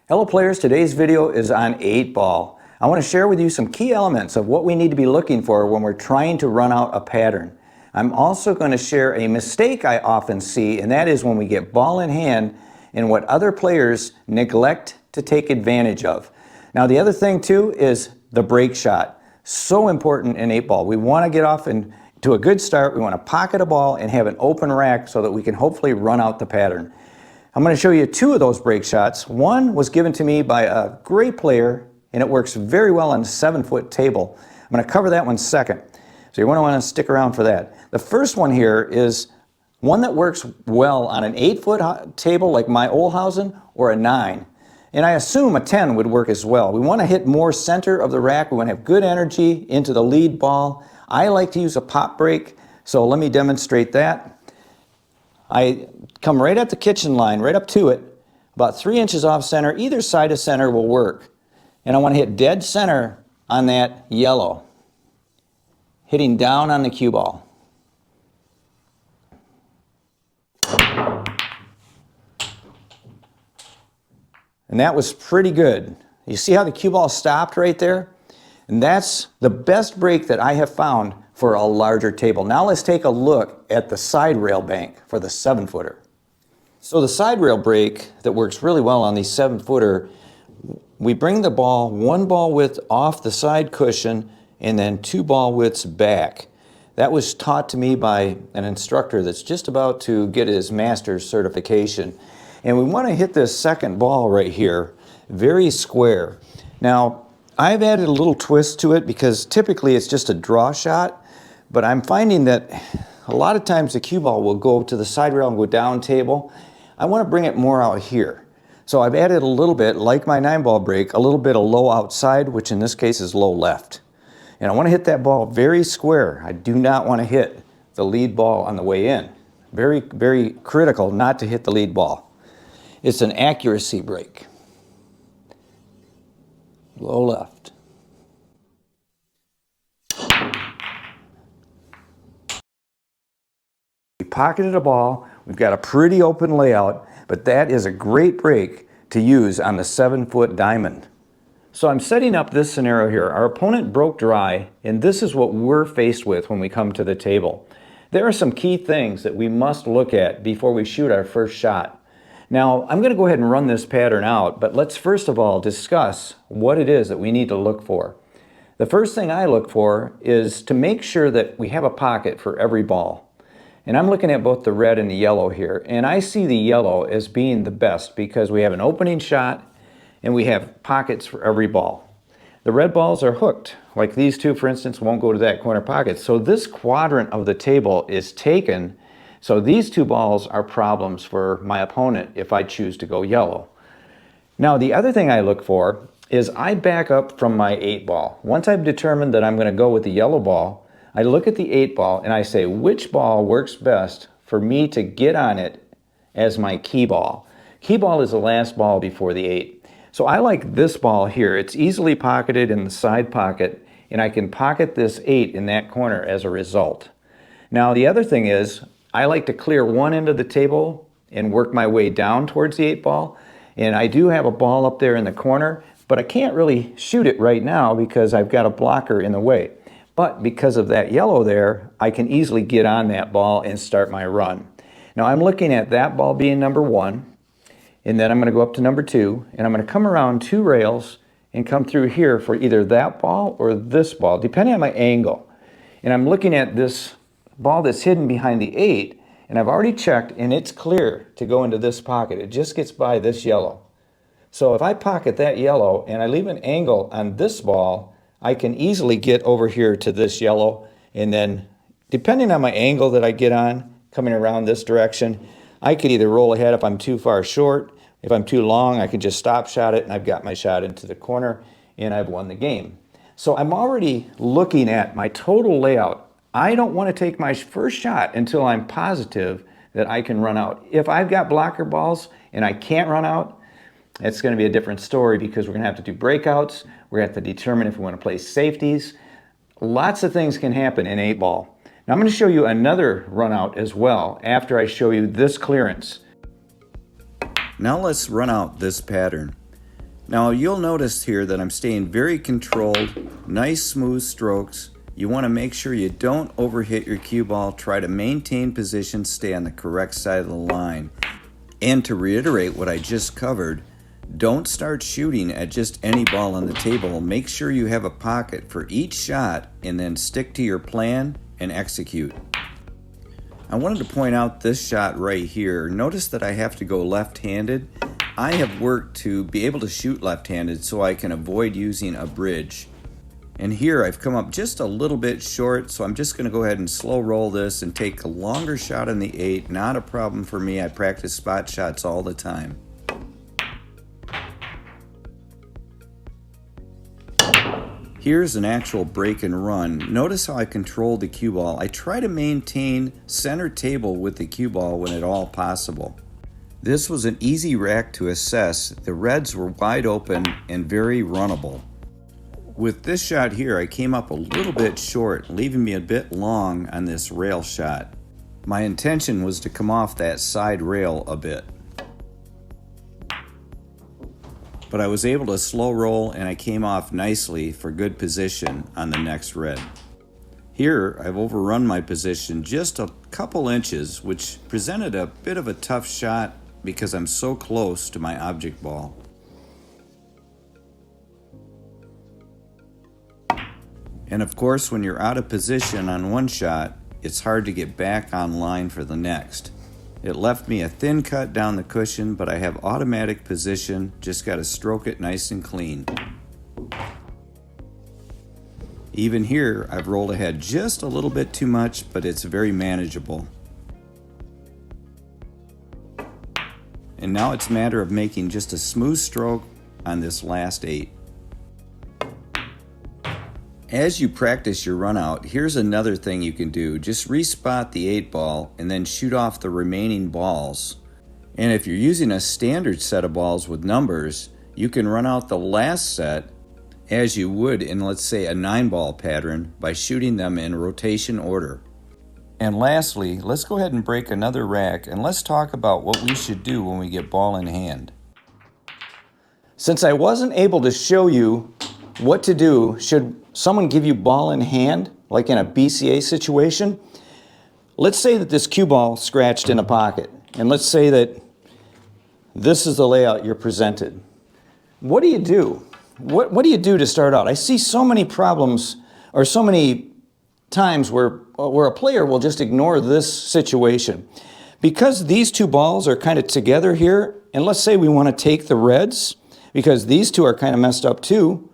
Hello players, today's video is on 8 ball. I want to share with you some key elements of what we need to be looking for when we're trying to run out a pattern. I'm also going to share a mistake I often see, and that is when we get ball in hand and what other players neglect to take advantage of. Now the other thing too is the break shot. So important in 8 ball. We want to get off to a good start. We want to pocket a ball and have an open rack so that we can hopefully run out the pattern. I'm going to show you 2 of those break shots. One was given to me by a great player, and it works very well on a 7-foot table. I'm going to cover that one second, so you're going to want to stick around for that. The first one here is one that works well on an 8-foot table like my Olhausen or a 9. And I assume a 10 would work as well. We want to hit more center of the rack. We want to have good energy into the lead ball. I like to use a pop break, so let me demonstrate that. I come right at the kitchen line, right up to it, about 3 inches off center. Either side of center will work. And I want to hit dead center on that yellow, hitting down on the cue ball. And that was pretty good. You see how the cue ball stopped right there? And that's the best break that I have found for a larger table. Now let's take a look at the side rail bank for the 7-footer. So the side rail break that works really well on the 7-footer, we bring the ball 1 ball width off the side cushion and then 2 ball widths back. That was taught to me by an instructor that's just about to get his master's certification. And we want to hit this second ball right here very square. Now I've added a little twist to it because typically it's just a draw shot, but I'm finding that a lot of times the cue ball will go to the side rail and go down table. I want to bring it more out here. So I've added a little bit, like my 9-ball break, a little bit of low outside, which in this case is low left. And I want to hit that ball very square. I do not want to hit the lead ball on the way in. Very, very critical not to hit the lead ball. It's an accuracy break. Low left. We pocketed a ball. We've got a pretty open layout, but that is a great break to use on the 7-foot diamond. So I'm setting up this scenario here. Our opponent broke dry, and this is what we're faced with when we come to the table. There are some key things that we must look at before we shoot our first shot. Now, I'm going to go ahead and run this pattern out, but let's first of all discuss what it is that we need to look for. The first thing I look for is to make sure that we have a pocket for every ball. And I'm looking at both the red and the yellow here, and I see the yellow as being the best because we have an opening shot and we have pockets for every ball. The red balls are hooked, like these 2 for instance won't go to that corner pocket. So this quadrant of the table is taken. So these 2 balls are problems for my opponent if I choose to go yellow. Now the other thing I look for is I back up from my 8 ball. Once I've determined that I'm going to go with the yellow ball, I look at the 8 ball and I say which ball works best for me to get on it as my key ball. Key ball is the last ball before the 8. So I like this ball here. It's easily pocketed in the side pocket, and I can pocket this 8 in that corner as a result. Now the other thing is I like to clear one end of the table and work my way down towards the 8 ball. And I do have a ball up there in the corner, but I can't really shoot it right now because I've got a blocker in the way. But because of that yellow there, I can easily get on that ball and start my run. Now I'm looking at that ball being number 1, and then I'm going to go up to number 2, and I'm going to come around 2 rails and come through here for either that ball or this ball, depending on my angle. And I'm looking at this ball that's hidden behind the 8, and I've already checked, and it's clear to go into this pocket. It just gets by this yellow. So if I pocket that yellow and I leave an angle on this ball, I can easily get over here to this yellow, and then depending on my angle that I get on, coming around this direction, I could either roll ahead if I'm too far short. If I'm too long, I can just stop shot it, and I've got my shot into the corner, and I've won the game. So I'm already looking at my total layout. I don't want to take my first shot until I'm positive that I can run out. If I've got blocker balls and I can't run out, it's going to be a different story because we're going to have to do breakouts. We're going to have to determine if we want to play safeties. Lots of things can happen in 8 ball. Now I'm going to show you another run out as well after I show you this clearance. Now let's run out this pattern. Now you'll notice here that I'm staying very controlled, nice smooth strokes. You want to make sure you don't overhit your cue ball. Try to maintain position, stay on the correct side of the line. And to reiterate what I just covered, don't start shooting at just any ball on the table. Make sure you have a pocket for each shot and then stick to your plan and execute. I wanted to point out this shot right here. Notice that I have to go left-handed. I have worked to be able to shoot left-handed so I can avoid using a bridge. And here I've come up just a little bit short, so I'm just going to go ahead and slow roll this and take a longer shot on the 8. Not a problem for me. I practice spot shots all the time. Here's an actual break and run. Notice how I control the cue ball. I try to maintain center table with the cue ball when at all possible. This was an easy rack to assess. The reds were wide open and very runnable. With this shot here, I came up a little bit short, leaving me a bit long on this rail shot. My intention was to come off that side rail a bit. But I was able to slow roll and I came off nicely for good position on the next red. Here, I've overrun my position just a couple inches, which presented a bit of a tough shot because I'm so close to my object ball. And of course, when you're out of position on one shot, it's hard to get back on line for the next. It left me a thin cut down the cushion, but I have automatic position, just got to stroke it nice and clean. Even here, I've rolled ahead just a little bit too much, but it's very manageable. And now it's a matter of making just a smooth stroke on this last 8. As you practice your run out, here's another thing you can do. Just respot the 8 ball and then shoot off the remaining balls. And if you're using a standard set of balls with numbers, you can run out the last set as you would in, let's say, a 9-ball pattern by shooting them in rotation order. And lastly, let's go ahead and break another rack and let's talk about what we should do when we get ball in hand. Since I wasn't able to show you what to do should someone give you ball in hand, like in a BCA situation, let's say that this cue ball scratched in a pocket, and let's say that this is the layout you're presented. What do you do? What do you do to start out? I see so many problems, or so many times where a player will just ignore this situation. Because these two balls are kind of together here, and let's say we want to take the reds, because these two are kind of messed up too,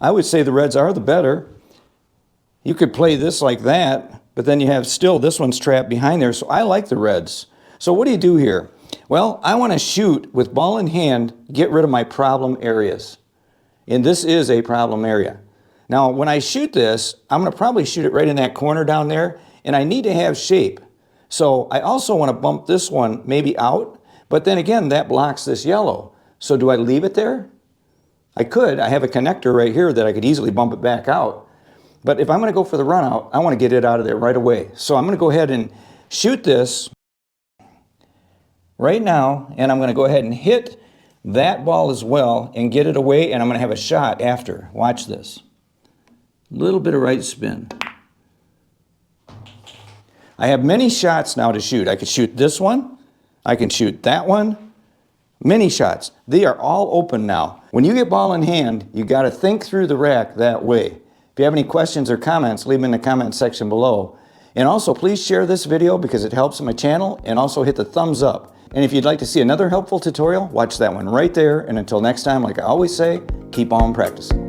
I would say the reds are the better. You could play this like that, but then you have still this one's trapped behind there, so I like the reds. So what do you do here? Well, I want to shoot with ball in hand, get rid of my problem areas. And this is a problem area. Now, when I shoot this, I'm going to probably shoot it right in that corner down there, and I need to have shape. So I also want to bump this one maybe out, but then again, that blocks this yellow. So do I leave it there? I could. I have a connector right here that I could easily bump it back out. But if I'm going to go for the run out, I want to get it out of there right away. So I'm going to go ahead and shoot this right now, and I'm going to go ahead and hit that ball as well and get it away, and I'm going to have a shot after. Watch this. A little bit of right spin. I have many shots now to shoot. I could shoot this one. I can shoot that one. Many shots. They are all open now. When you get ball in hand, you got to think through the rack that way. If you have any questions or comments, leave them in the comment section below. And also, please share this video because it helps my channel, and also hit the thumbs up. And if you'd like to see another helpful tutorial, watch that one right there. And until next time, like I always say, keep on practicing.